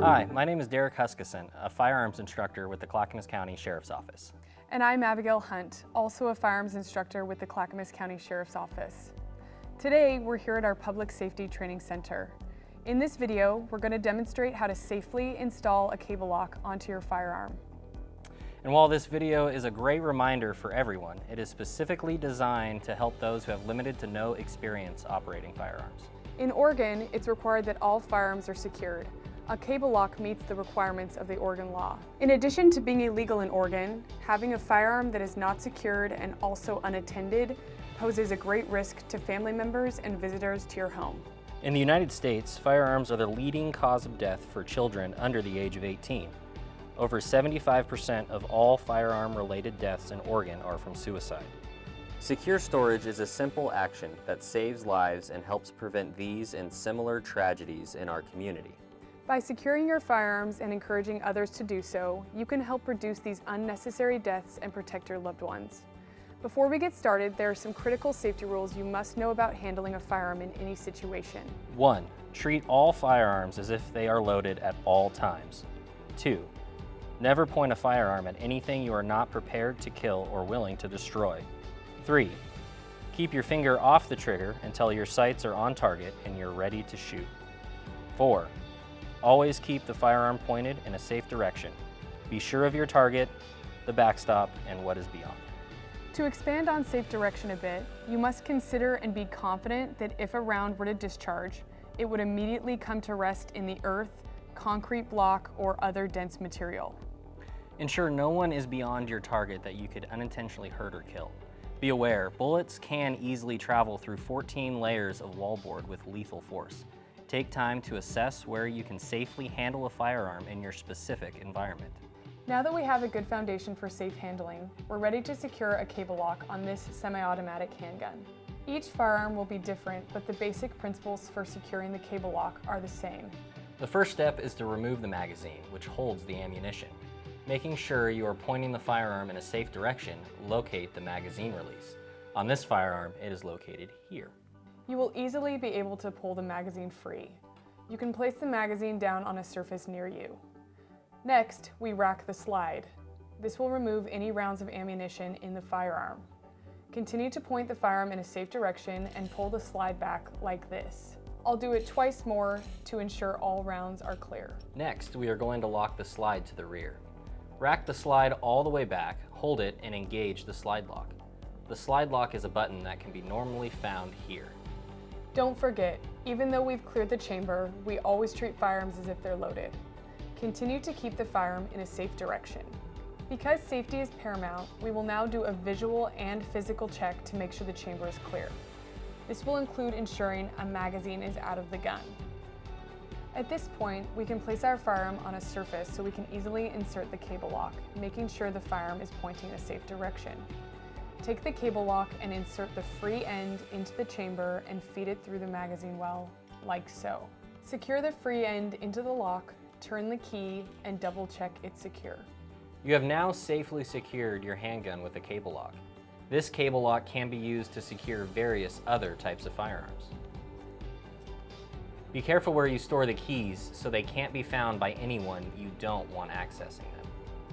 Hi, my name is Derek Huskisson, a firearms instructor with the Clackamas County Sheriff's Office. And I'm Abigail Hunt, also a firearms instructor with the Clackamas County Sheriff's Office. Today, we're here at our Public Safety Training Center. In this video, we're going to demonstrate how to safely install a cable lock onto your firearm. And while this video is a great reminder for everyone, it is specifically designed to help those who have limited to no experience operating firearms. In Oregon, it's required that all firearms are secured. A cable lock meets the requirements of the Oregon law. In addition to being illegal in Oregon, having a firearm that is not secured and also unattended poses a great risk to family members and visitors to your home. In the United States, firearms are the leading cause of death for children under the age of 18. Over 75% of all firearm-related deaths in Oregon are from suicide. Secure storage is a simple action that saves lives and helps prevent these and similar tragedies in our community. By securing your firearms and encouraging others to do so, you can help reduce these unnecessary deaths and protect your loved ones. Before we get started, there are some critical safety rules you must know about handling a firearm in any situation. 1. Treat all firearms as if they are loaded at all times. 2. Never point a firearm at anything you are not prepared to kill or willing to destroy. 3. Keep your finger off the trigger until your sights are on target and you're ready to shoot. 4. Always keep the firearm pointed in a safe direction. Be sure of your target, the backstop, and what is beyond. To expand on safe direction a bit, you must consider and be confident that if a round were to discharge, it would immediately come to rest in the earth, concrete block, or other dense material. Ensure no one is beyond your target that you could unintentionally hurt or kill. Be aware, bullets can easily travel through 14 layers of wallboard with lethal force. Take time to assess where you can safely handle a firearm in your specific environment. Now that we have a good foundation for safe handling, we're ready to secure a cable lock on this semi-automatic handgun. Each firearm will be different, but the basic principles for securing the cable lock are the same. The first step is to remove the magazine, which holds the ammunition. Making sure you are pointing the firearm in a safe direction, locate the magazine release. On this firearm, it is located here. You will easily be able to pull the magazine free. You can place the magazine down on a surface near you. Next, we rack the slide. This will remove any rounds of ammunition in the firearm. Continue to point the firearm in a safe direction and pull the slide back like this. I'll do it twice more to ensure all rounds are clear. Next, we are going to lock the slide to the rear. Rack the slide all the way back, hold it, and engage the slide lock. The slide lock is a button that can be normally found here. Don't forget, even though we've cleared the chamber, we always treat firearms as if they're loaded. Continue to keep the firearm in a safe direction. Because safety is paramount, we will now do a visual and physical check to make sure the chamber is clear. This will include ensuring a magazine is out of the gun. At this point, we can place our firearm on a surface so we can easily insert the cable lock, making sure the firearm is pointing in a safe direction. Take the cable lock and insert the free end into the chamber and feed it through the magazine well, like so. Secure the free end into the lock, turn the key, and double check it's secure. You have now safely secured your handgun with a cable lock. This cable lock can be used to secure various other types of firearms. Be careful where you store the keys so they can't be found by anyone you don't want accessing them.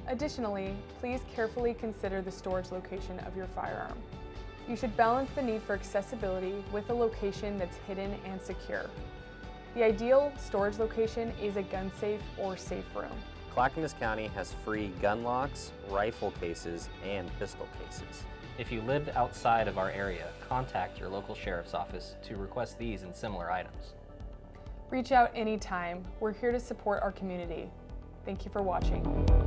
Additionally, please carefully consider the storage location of your firearm. You should balance the need for accessibility with a location that's hidden and secure. The ideal storage location is a gun safe or safe room. Clackamas County has free gun locks, rifle cases, and pistol cases. If you lived outside of our area, contact your local sheriff's office to request these and similar items. Reach out anytime. We're here to support our community. Thank you for watching.